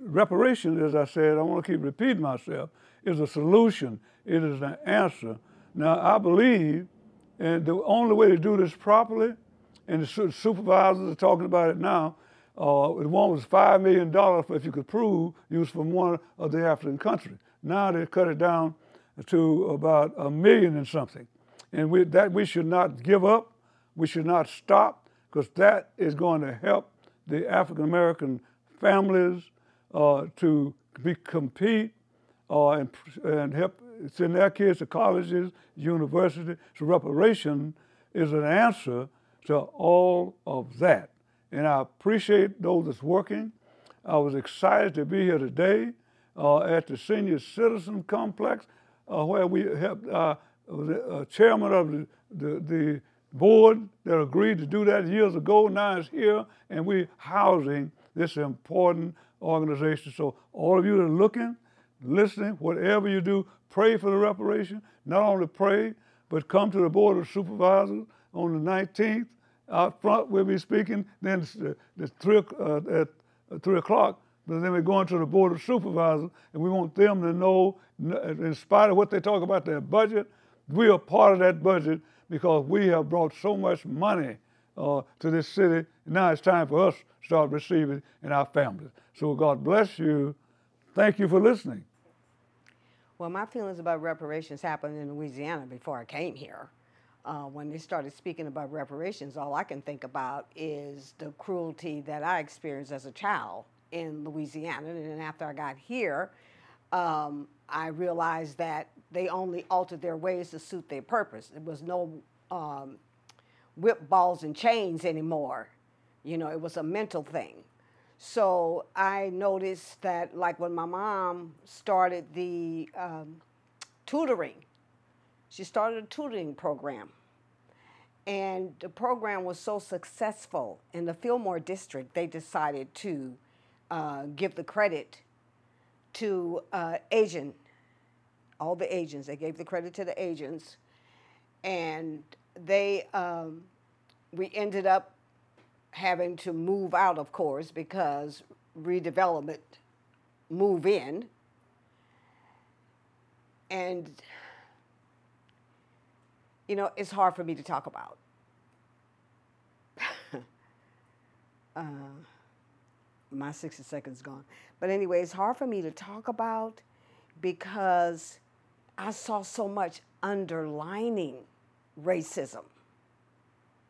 Reparations, as I said, I want to keep repeating myself, is a solution. It is an answer. Now, I believe, and the only way to do this properly, and the supervisors are talking about it now, the one was $5 million if you could prove you was from one of the African countries. Now they cut it down to about $1 million and something. And we should not give up. We should not stop, because that is going to help the African American families to compete and help send their kids to colleges, universities. So reparation is an answer to all of that. And I appreciate those that's working. I was excited to be here today at the Senior Citizen Complex, where we helped the chairman of the board that agreed to do that years ago. Now it's here, and we're housing this important organization. So all of you that are looking, listening, whatever you do, pray for the reparation. Not only pray, but come to the Board of Supervisors on the 19th. Out front, we'll be speaking. Then at 3 o'clock, but then we're going to the Board of Supervisors, and we want them to know, in spite of what they talk about their budget, we are part of that budget because we have brought so much money to this city. Now it's time for us to start receiving in our families. So God bless you. Thank you for listening. Well, my feelings about reparations happened in Louisiana before I came here. When they started speaking about reparations, all I can think about is the cruelty that I experienced as a child in Louisiana. And then after I got here, I realized that they only altered their ways to suit their purpose. There was no whip balls and chains anymore. You know, it was a mental thing. So I noticed that, like when my mom started the tutoring, she started a tutoring program. And the program was so successful in the Fillmore district, they decided to give the credit to all the Asians. They gave the credit to the Asians. And they, we ended up having to move out, of course, because redevelopment move in. And you know, it's hard for me to talk about. My 60 seconds gone. But anyway, it's hard for me to talk about because I saw so much underlining racism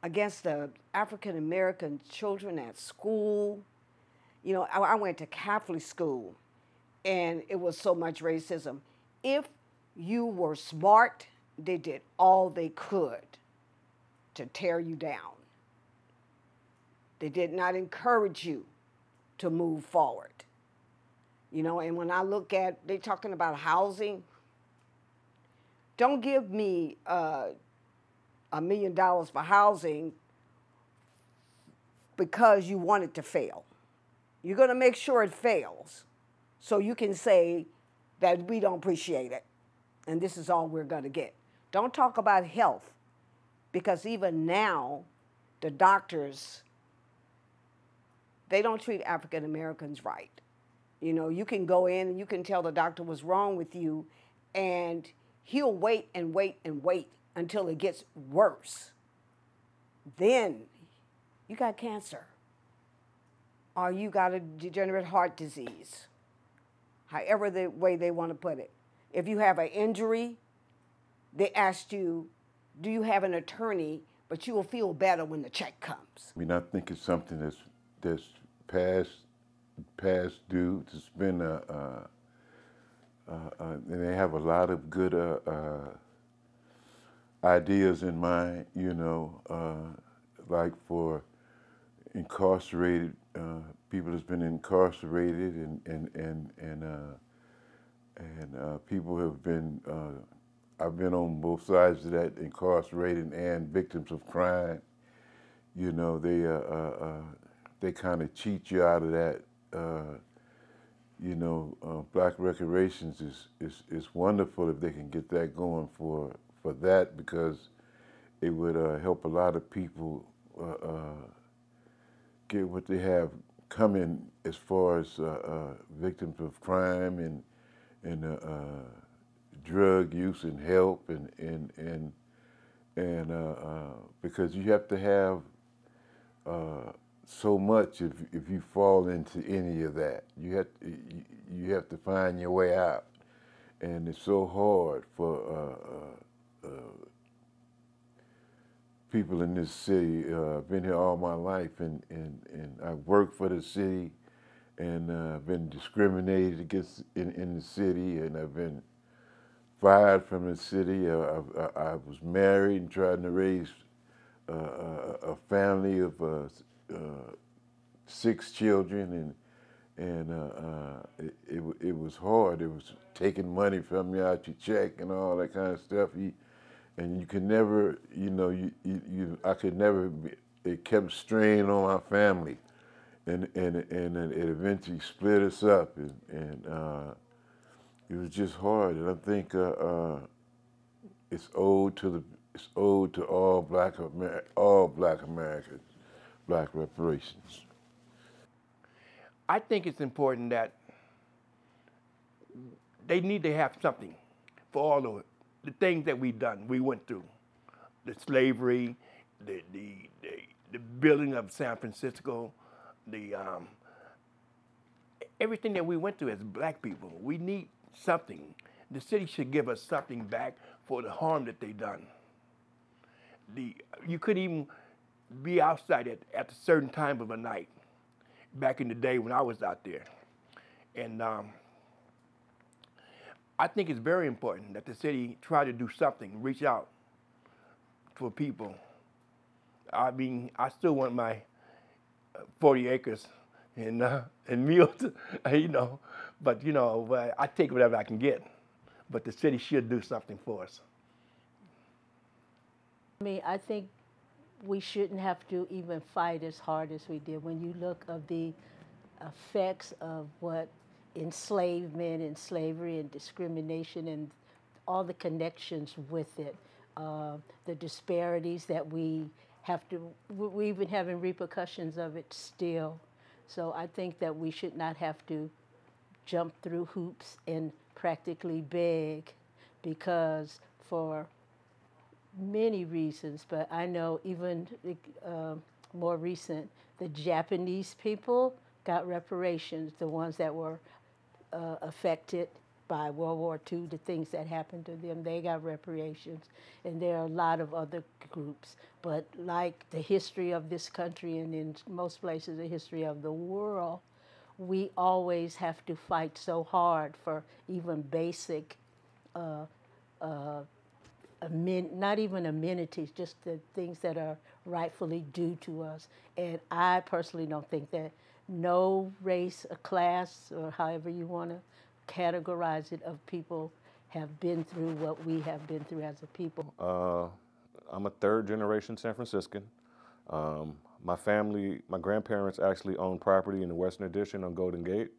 against the African American children at school. You know, I went to Catholic school, and it was so much racism. If you were smart, they did all they could to tear you down. They did not encourage you to move forward. You know, and when I look at, they're talking about housing, don't give me $1 million for housing because you want it to fail. You're going to make sure it fails so you can say that we don't appreciate it and this is all we're going to get. Don't talk about health, because even now, the doctors, they don't treat African Americans right. You know, you can go in and you can tell the doctor what's wrong with you, and he'll wait and wait and wait until it gets worse. Then you got cancer, or you got a degenerate heart disease, however the way they want to put it. If you have an injury, they asked you, do you have an attorney, but you will feel better when the check comes. I mean, I think it's something that's past due. It's been and they have a lot of good ideas in mind, you know, like for incarcerated people that's been incarcerated and people have been. I've been on both sides of that, incarcerated and victims of crime. You know, they kind of cheat you out of that. You know, Black Reparations is wonderful if they can get that going for that, because it would help a lot of people get what they have coming as far as victims of crime and drug use and help and because you have to have so much if you fall into any of that. You have to find your way out, and it's so hard for people in this city. I've been here all my life, and I've worked for the city, and been discriminated against in the city, and I've been fired from the city. I was married and trying to raise a family of 6 children, and it was hard. It was taking money from you out your check and all that kind of stuff. And you could never, I could never. It kept straining on my family, and it eventually split us up, and it was just hard. And I think it's owed to all black Americans, black reparations. I think it's important that they need to have something for all of the things that we went through, the slavery, the building of San Francisco, everything that we went through as black people. We need something. The city should give us something back for the harm that they done. You couldn't even be outside at a certain time of the night back in the day when I was out there. And I think it's very important that the city try to do something, reach out for people. I mean, I still want my 40 acres and meals, but I take whatever I can get. But the city should do something for us. I mean, I think we shouldn't have to even fight as hard as we did. When you look at the effects of what enslavement and slavery and discrimination and all the connections with it, the disparities that we're even having repercussions of it still. So I think that we should not have to jump through hoops and practically beg, because for many reasons, but I know even more recent, the Japanese people got reparations, the ones that were affected by World War II, the things that happened to them, they got reparations. And there are a lot of other groups. But like the history of this country, and in most places the history of the world, we always have to fight so hard for even basic, not even amenities, just the things that are rightfully due to us. And I personally don't think that no race or class, or however you want to categorize it, of people have been through what we have been through as a people. I'm a 3rd generation San Franciscan. My family, my grandparents actually owned property in the Western Addition on Golden Gate.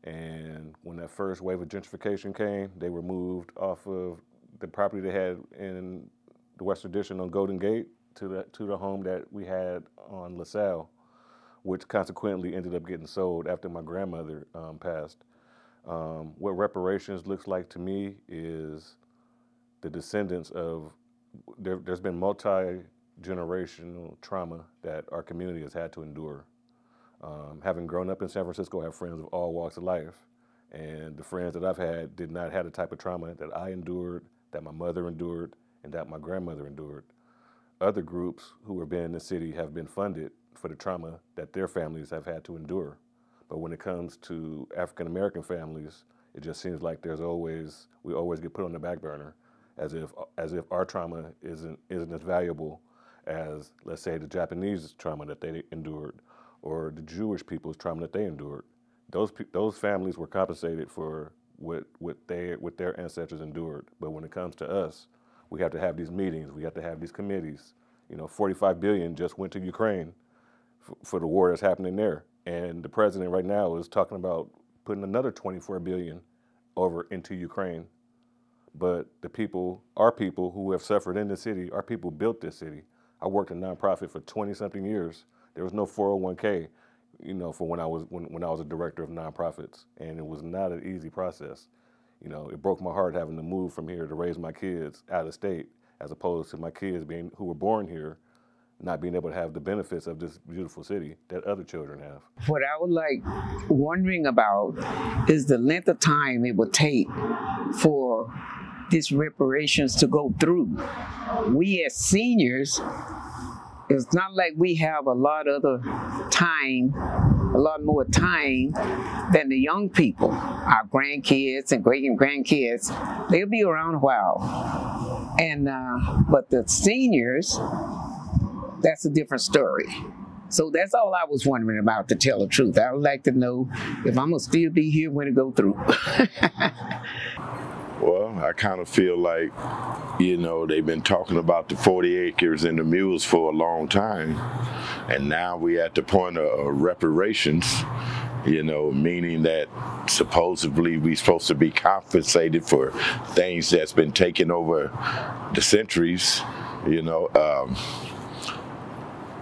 And when that first wave of gentrification came, they were moved off of the property they had in the Western Addition on Golden Gate to the home that we had on LaSalle, which consequently ended up getting sold after my grandmother passed. What reparations looks like to me is the descendants of, there's been multi-generational trauma that our community has had to endure. Having grown up in San Francisco, I have friends of all walks of life, and the friends that I've had did not have the type of trauma that I endured, that my mother endured, and that my grandmother endured. Other groups who have been in the city have been funded for the trauma that their families have had to endure. But when it comes to African American families, it just seems like we always get put on the back burner, as if our trauma isn't as valuable as, let's say, the Japanese trauma that they endured, or the Jewish people's trauma that they endured. Those families were compensated for what their ancestors endured. But when it comes to us, we have to have these meetings, we have to have these committees. $45 billion just went to Ukraine for the war that's happening there. And the president right now is talking about putting another $24 billion over into Ukraine. But our people who have suffered in the city, our people built this city. I worked in a nonprofit for 20-something years. There was no 401k. you know, for when I was a director of nonprofits, and it was not an easy process. You know, it broke my heart having to move from here to raise my kids out of state, as opposed to my kids who were born here, not being able to have the benefits of this beautiful city that other children have. What I would like wondering about is the length of time it would take for this reparations to go through. We as seniors, it's not like we have a lot more time than the young people. Our grandkids and great-grandkids, they'll be around a while. And but the seniors, that's a different story. So that's all I was wondering about, to tell the truth. I would like to know if I'm gonna still be here when it go through. Well, I kind of feel like, you know, they've been talking about the 40 acres and the mules for a long time. And now we're at the point of reparations, you know, meaning that supposedly we're supposed to be compensated for things that's been taken over the centuries, you know.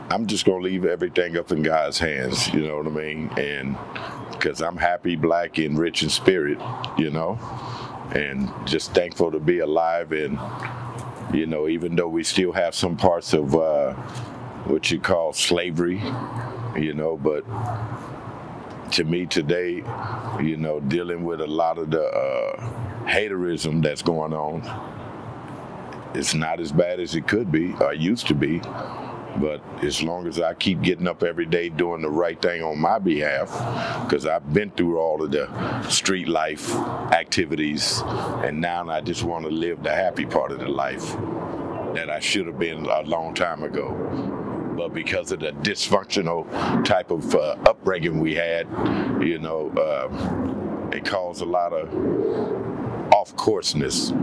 I'm just going to leave everything up in God's hands, you know what I mean? And because I'm happy, black, and rich in spirit, you know, and just thankful to be alive. And, you know, even though we still have some parts of what you call slavery, you know, but to me today, you know, dealing with a lot of the haterism that's going on, it's not as bad as it could be or used to be. But as long as I keep getting up every day doing the right thing on my behalf, because I've been through all of the street life activities, and now I just want to live the happy part of the life that I should have been a long time ago. But because of the dysfunctional type of upbringing we had, you know, it caused a lot of off-courseness.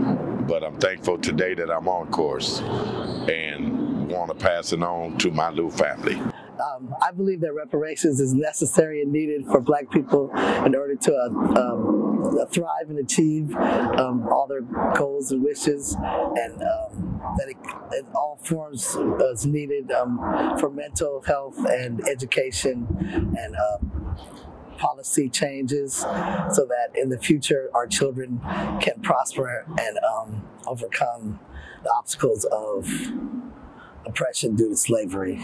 But I'm thankful today that I'm on course and want to pass it on to my little family. I believe that reparations is necessary and needed for Black people in order to thrive and achieve all their goals and wishes, and that it all forms is needed for mental health and education and policy changes, so that in the future our children can prosper and overcome the obstacles of oppression due to slavery.